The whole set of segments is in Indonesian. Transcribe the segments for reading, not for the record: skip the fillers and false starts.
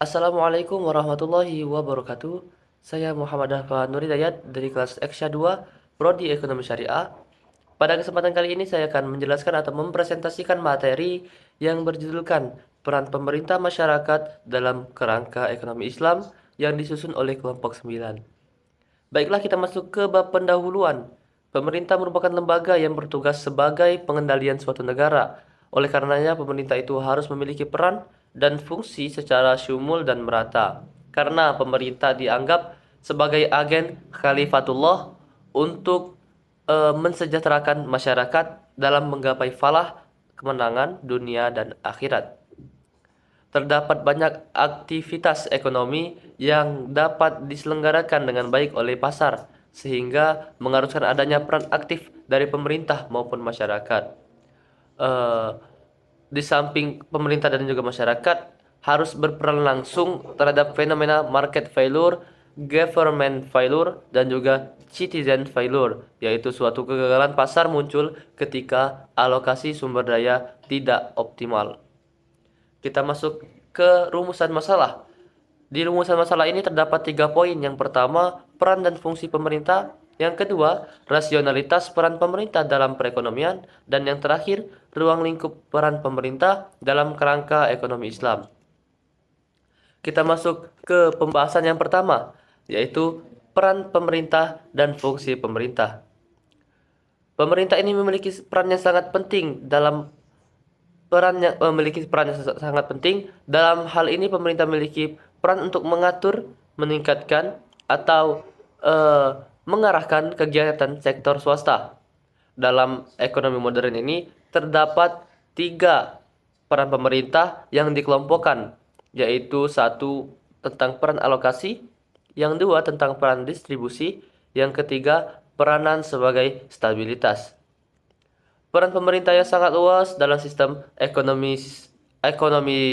Assalamualaikum warahmatullahi wabarakatuh. Saya Muhammad Dafan Nur Hidayat dari kelas Eksya 2, Prodi Ekonomi Syariah. Pada kesempatan kali ini saya akan menjelaskan atau mempresentasikan materi yang berjudulkan Peran Pemerintah Masyarakat dalam Kerangka Ekonomi Islam yang disusun oleh kelompok 9. Baiklah, kita masuk ke bab pendahuluan. Pemerintah merupakan lembaga yang bertugas sebagai pengendalian suatu negara. Oleh karenanya, pemerintah itu harus memiliki peran dan fungsi secara syumul dan merata. Karena pemerintah dianggap sebagai agen khalifatullah untuk mensejahterakan masyarakat dalam menggapai falah, kemenangan dunia dan akhirat. Terdapat banyak aktivitas ekonomi yang dapat diselenggarakan dengan baik oleh pasar, sehingga mengharuskan adanya peran aktif dari pemerintah maupun masyarakat. Eh, di samping pemerintah dan juga masyarakat harus berperan langsung terhadap fenomena market failure, government failure, dan juga citizen failure, yaitu suatu kegagalan pasar muncul ketika alokasi sumber daya tidak optimal. Kita masuk ke rumusan masalah. Di rumusan masalah ini terdapat 3 poin. Yang pertama, peran dan fungsi pemerintah. Yang kedua, rasionalitas peran pemerintah dalam perekonomian. Dan yang terakhir, ruang lingkup peran pemerintah dalam kerangka ekonomi Islam. Kita masuk ke pembahasan yang pertama, yaitu peran pemerintah dan fungsi pemerintah. Pemerintah ini memiliki peran yang sangat penting dalam sangat penting. Dalam hal ini pemerintah memiliki peran untuk mengatur, meningkatkan atau mengarahkan kegiatan sektor swasta. Dalam ekonomi modern ini terdapat 3 peran pemerintah yang dikelompokkan, yaitu satu tentang peran alokasi, yang dua tentang peran distribusi, yang ketiga peranan sebagai stabilitas. Peran pemerintah yang sangat luas dalam sistem ekonomi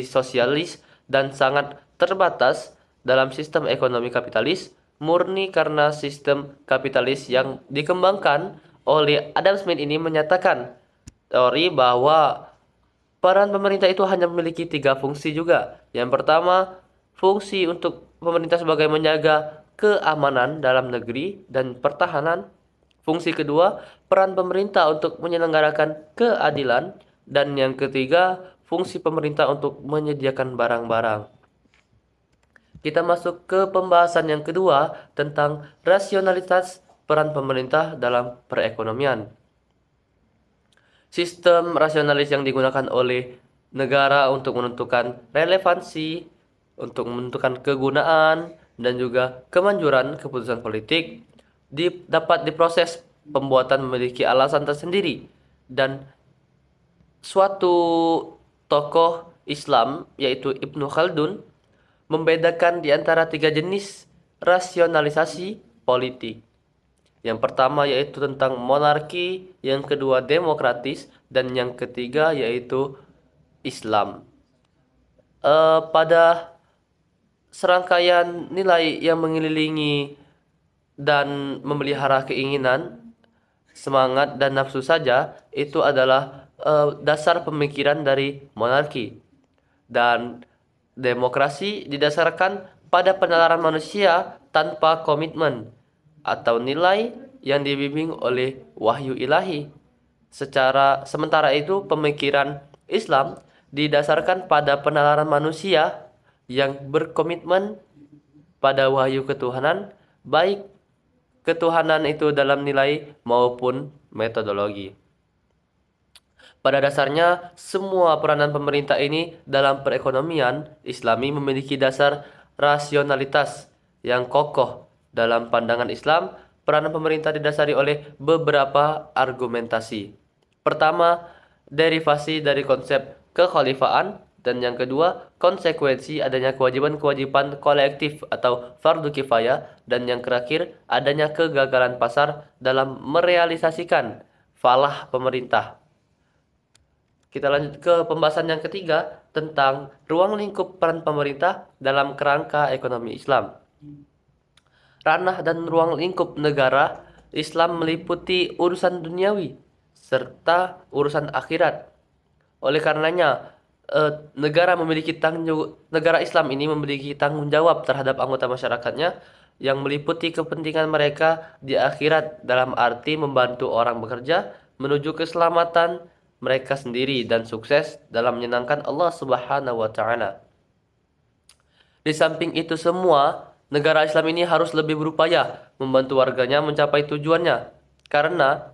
sosialis dan sangat terbatas dalam sistem ekonomi kapitalis, murni karena sistem kapitalis yang dikembangkan oleh Adam Smith ini menyatakan teori bahwa peran pemerintah itu hanya memiliki 3 fungsi juga. Yang pertama, fungsi untuk pemerintah sebagai menjaga keamanan dalam negeri dan pertahanan. Fungsi kedua, peran pemerintah untuk menyelenggarakan keadilan. Dan yang ketiga, fungsi pemerintah untuk menyediakan barang-barang. Kita masuk ke pembahasan yang kedua tentang rasionalitas peran pemerintah dalam perekonomian. Sistem rasionalis yang digunakan oleh negara untuk menentukan relevansi, untuk menentukan kegunaan, dan juga kemanjuran keputusan politik dapat diproses pembuatan memiliki alasan tersendiri. Dan suatu tokoh Islam yaitu Ibnu Khaldun membedakan di antara 3 jenis rasionalisasi politik. Yang pertama yaitu tentang monarki, yang kedua demokratis, dan yang ketiga yaitu Islam. Pada serangkaian nilai yang mengelilingi dan memelihara keinginan, semangat, dan nafsu saja, itu adalah dasar pemikiran dari monarki. Dan demokrasi didasarkan pada penalaran manusia tanpa komitmen atau nilai yang dibimbing oleh wahyu ilahi. Sementara itu pemikiran Islam didasarkan pada penalaran manusia yang berkomitmen pada wahyu ketuhanan, baik ketuhanan itu dalam nilai maupun metodologi. Pada dasarnya, semua peranan pemerintah ini dalam perekonomian Islami memiliki dasar rasionalitas yang kokoh. Dalam pandangan Islam, peranan pemerintah didasari oleh beberapa argumentasi. Pertama, derivasi dari konsep kekhalifaan, dan yang kedua, konsekuensi adanya kewajiban-kewajiban kolektif atau fardu kifayah, dan yang terakhir, adanya kegagalan pasar dalam merealisasikan falah pemerintah. Kita lanjut ke pembahasan yang ketiga tentang ruang lingkup peran pemerintah dalam kerangka ekonomi Islam. Ranah dan ruang lingkup negara Islam meliputi urusan duniawi serta urusan akhirat. Oleh karenanya, negara Islam ini memiliki tanggung jawab terhadap anggota masyarakatnya yang meliputi kepentingan mereka di akhirat dalam arti membantu orang bekerja menuju keselamatan mereka sendiri dan sukses dalam menyenangkan Allah Subhanahu wa taala. Di samping itu semua, negara Islam ini harus lebih berupaya membantu warganya mencapai tujuannya. Karena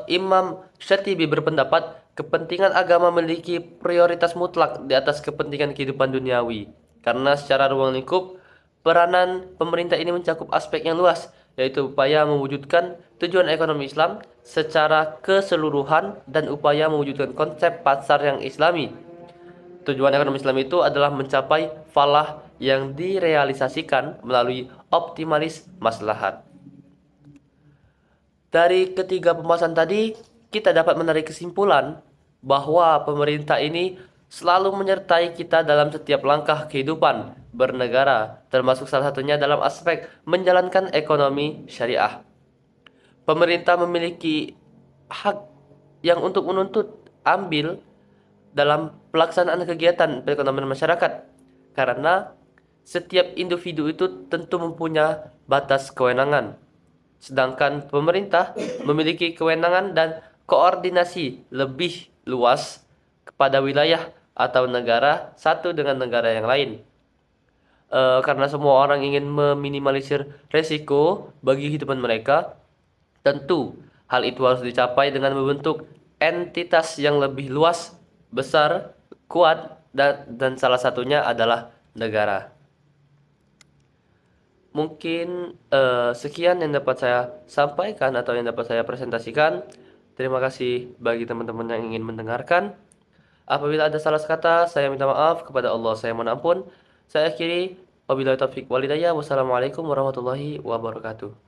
Imam Syatibi berpendapat kepentingan agama memiliki prioritas mutlak di atas kepentingan kehidupan duniawi. Karena secara ruang lingkup, peranan pemerintah ini mencakup aspek yang luas, yaitu upaya mewujudkan tujuan ekonomi Islam secara keseluruhan dan upaya mewujudkan konsep pasar yang islami. Tujuan ekonomi Islam itu adalah mencapai falah yang direalisasikan melalui optimalis maslahat. Dari ketiga pembahasan tadi, kita dapat menarik kesimpulan bahwa pemerintah ini selalu menyertai kita dalam setiap langkah kehidupan bernegara, termasuk salah satunya dalam aspek menjalankan ekonomi syariah. Pemerintah memiliki hak yang untuk menuntut ambil dalam pelaksanaan kegiatan perekonomian masyarakat, karena setiap individu itu tentu mempunyai batas kewenangan, sedangkan pemerintah memiliki kewenangan dan koordinasi lebih luas kepada wilayah atau negara satu dengan negara yang lain. Karena semua orang ingin meminimalisir resiko bagi kehidupan mereka, tentu hal itu harus dicapai dengan membentuk entitas yang lebih luas, besar, kuat, dan salah satunya adalah negara. Mungkin sekian yang dapat saya sampaikan atau yang dapat saya presentasikan. Terima kasih bagi teman-teman yang ingin mendengarkan. Apabila ada salah kata, saya minta maaf. Kepada Allah saya mohon ampun. Saya akhiri. Wabillahi taufiq walhidayah. Wassalamualaikum warahmatullahi wabarakatuh.